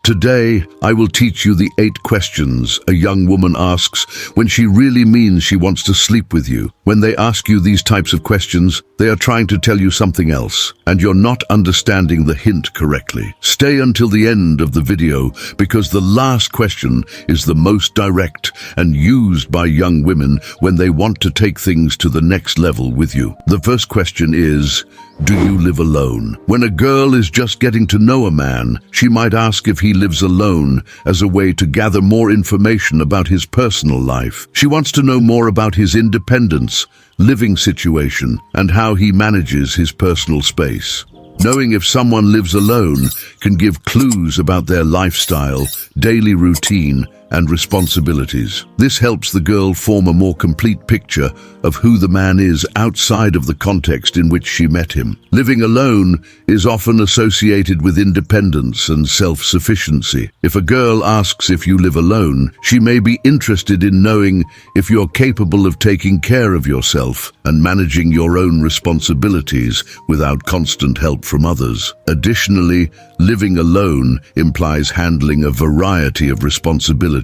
Today, I will teach you the 8 questions a young woman asks when she really means she wants to sleep with you. When they ask you these types of questions, they are trying to tell you something else, and you're not understanding the hint correctly. Stay until the end of the video, because the last question is the most direct and used by young women when they want to take things to the next level with you. The first question is, do you live alone? When a girl is just getting to know a man, she might ask if he lives alone as a way to gather more information about his personal life. She wants to know more about his independence, living situation, and how he manages his personal space. Knowing if someone lives alone can give clues about their lifestyle, daily routine, and responsibilities. This helps the girl form a more complete picture of who the man is outside of the context in which she met him. Living alone is often associated with independence and self-sufficiency. If a girl asks if you live alone, she may be interested in knowing if you're capable of taking care of yourself and managing your own responsibilities without constant help from others. Additionally, living alone implies handling a variety of responsibilities,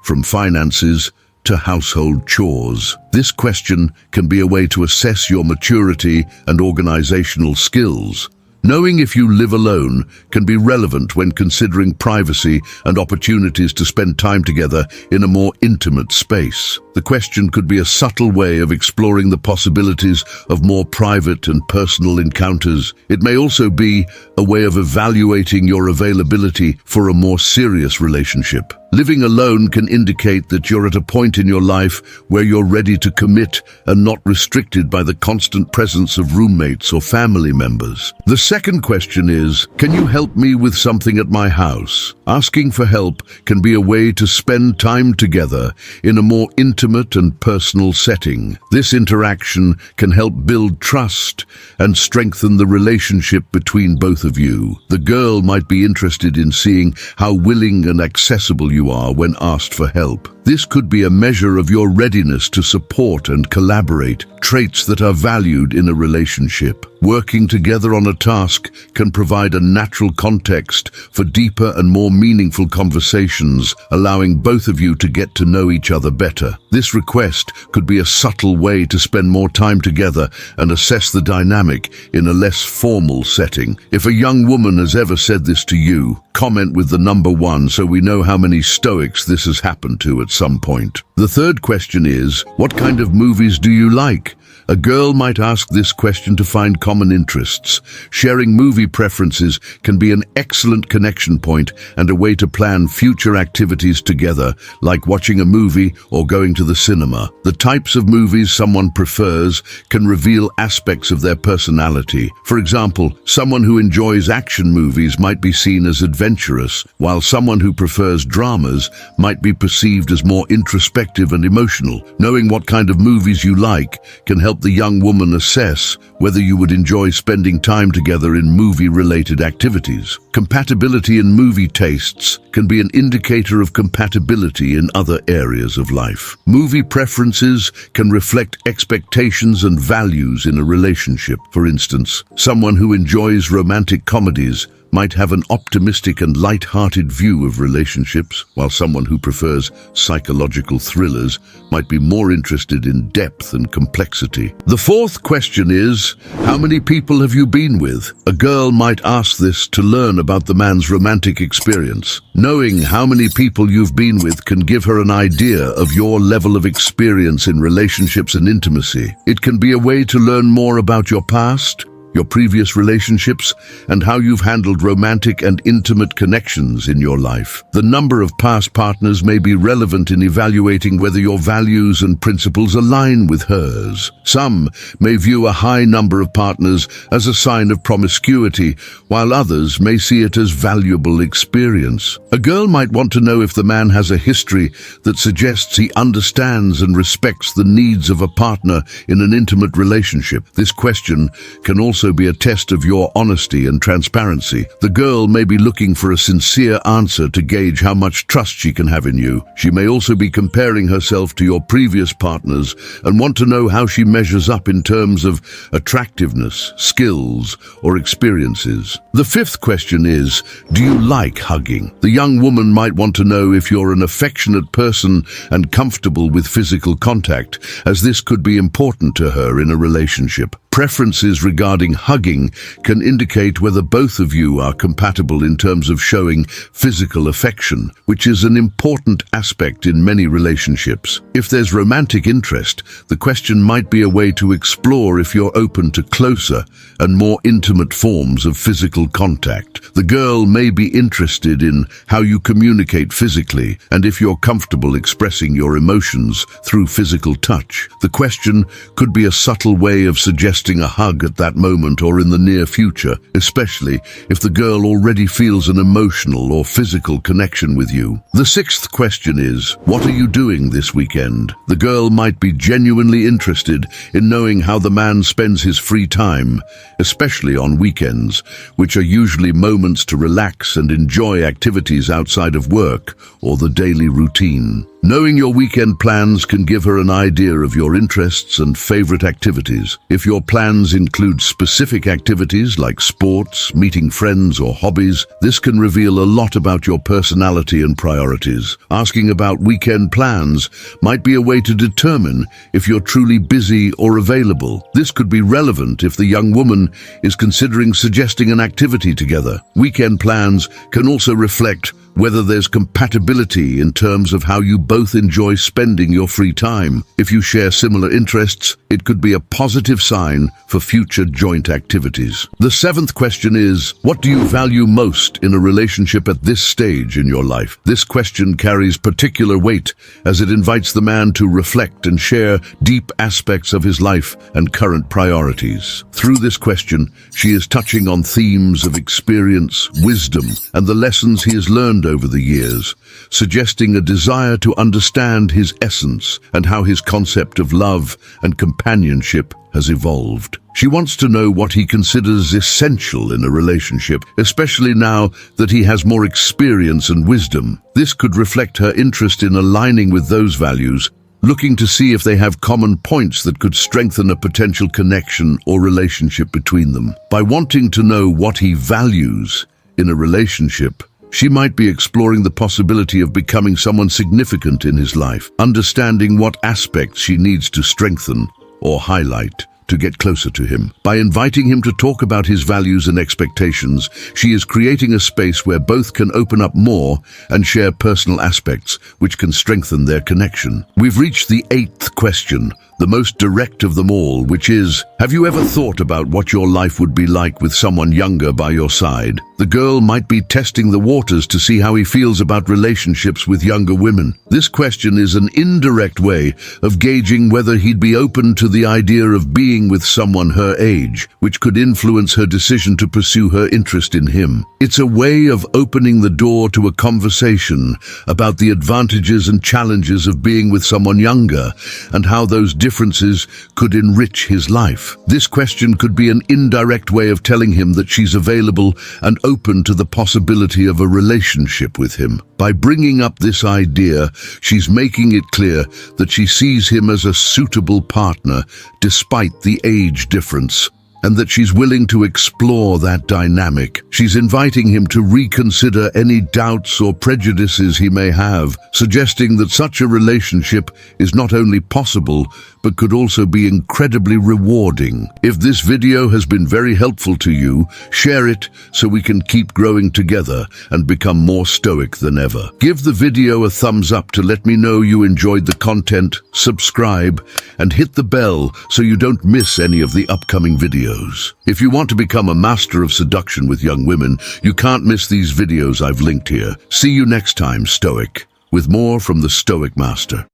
from finances to household chores. This question can be a way to assess your maturity and organizational skills. Knowing if you live alone can be relevant when considering privacy and opportunities to spend time together in a more intimate space. The question could be a subtle way of exploring the possibilities of more private and personal encounters. It may also be a way of evaluating your availability for a more serious relationship. Living alone can indicate that you're at a point in your life where you're ready to commit and not restricted by the constant presence of roommates or family members. The second question is, can you help me with something at my house? Asking for help can be a way to spend time together in a more intimate and personal setting. This interaction can help build trust and strengthen the relationship between both of you. The girl might be interested in seeing how willing and accessible you are when asked for help. This could be a measure of your readiness to support and collaborate, traits that are valued in a relationship. Working together on a task can provide a natural context for deeper and more meaningful conversations, allowing both of you to get to know each other better. This request could be a subtle way to spend more time together and assess the dynamic in a less formal setting. If a young woman has ever said this to you, comment with the number 1 so we know how many Stoics this has happened to at some point. The third question is, what kind of movies do you like? A girl might ask this question to find common interests. Sharing movie preferences can be an excellent connection point and a way to plan future activities together, like watching a movie or going to the cinema. The types of movies someone prefers can reveal aspects of their personality. For example, someone who enjoys action movies might be seen as adventurous, while someone who prefers dramas might be perceived as more introspective and emotional. Knowing what kind of movies you like can help the young woman assess whether you would enjoy spending time together in movie-related activities. Compatibility in movie tastes can be an indicator of compatibility in other areas of life. Movie preferences can reflect expectations and values in a relationship. For instance, someone who enjoys romantic comedies might have an optimistic and light-hearted view of relationships, while someone who prefers psychological thrillers might be more interested in depth and complexity. The fourth question is, how many people have you been with? A girl might ask this to learn about the man's romantic experience. Knowing how many people you've been with can give her an idea of your level of experience in relationships and intimacy. It can be a way to learn more about your past, your previous relationships, and how you've handled romantic and intimate connections in your life. The number of past partners may be relevant in evaluating whether your values and principles align with hers. Some may view a high number of partners as a sign of promiscuity, while others may see it as valuable experience. A girl might want to know if the man has a history that suggests he understands and respects the needs of a partner in an intimate relationship. This question can also also be a test of your honesty and transparency. The girl may be looking for a sincere answer to gauge how much trust she can have in you. She may also be comparing herself to your previous partners and want to know how she measures up in terms of attractiveness, skills, or experiences. The fifth question is, do you like hugging? The young woman might want to know if you're an affectionate person and comfortable with physical contact, as this could be important to her in a relationship. Preferences regarding hugging can indicate whether both of you are compatible in terms of showing physical affection, which is an important aspect in many relationships. If there's romantic interest, the question might be a way to explore if you're open to closer and more intimate forms of physical contact. The girl may be interested in how you communicate physically and if you're comfortable expressing your emotions through physical touch. The question could be a subtle way of suggesting a hug at that moment or in the near future, especially if the girl already feels an emotional or physical connection with you. The sixth question is, what are you doing this weekend? The girl might be genuinely interested in knowing how the man spends his free time, especially on weekends, which are usually moments to relax and enjoy activities outside of work or the daily routine. Knowing your weekend plans can give her an idea of your interests and favorite activities. If your plans include specific activities like sports, meeting friends, or hobbies, this can reveal a lot about your personality and priorities. Asking about weekend plans might be a way to determine if you're truly busy or available. This could be relevant if the young woman is considering suggesting an activity together. Weekend plans can also reflect whether there's compatibility in terms of how you both enjoy spending your free time. If you share similar interests, it could be a positive sign for future joint activities. The seventh question is, what do you value most in a relationship at this stage in your life? This question carries particular weight as it invites the man to reflect and share deep aspects of his life and current priorities. Through this question, she is touching on themes of experience, wisdom, and the lessons he has learned over the years, suggesting a desire to understand his essence and how his concept of love and companionship has evolved. She wants to know what he considers essential in a relationship, especially now that he has more experience and wisdom. This could reflect her interest in aligning with those values, looking to see if they have common points that could strengthen a potential connection or relationship between them. By wanting to know what he values in a relationship, she might be exploring the possibility of becoming someone significant in his life, understanding what aspects she needs to strengthen or highlight to get closer to him. By inviting him to talk about his values and expectations, she is creating a space where both can open up more and share personal aspects which can strengthen their connection. We've reached the eighth question, the most direct of them all, which is, have you ever thought about what your life would be like with someone younger by your side? The girl might be testing the waters to see how he feels about relationships with younger women. This question is an indirect way of gauging whether he'd be open to the idea of being with someone her age, which could influence her decision to pursue her interest in him. It's a way of opening the door to a conversation about the advantages and challenges of being with someone younger and how those differences could enrich his life. This question could be an indirect way of telling him that she's available and open to the possibility of a relationship with him. By bringing up this idea, she's making it clear that she sees him as a suitable partner despite the age difference, and that she's willing to explore that dynamic. She's inviting him to reconsider any doubts or prejudices he may have, suggesting that such a relationship is not only possible, but could also be incredibly rewarding. If this video has been very helpful to you, share it so we can keep growing together and become more stoic than ever. Give the video a thumbs up to let me know you enjoyed the content, subscribe, and hit the bell so you don't miss any of the upcoming videos. If you want to become a master of seduction with young women, you can't miss these videos I've linked here. See you next time, Stoic, with more from the Stoic Master.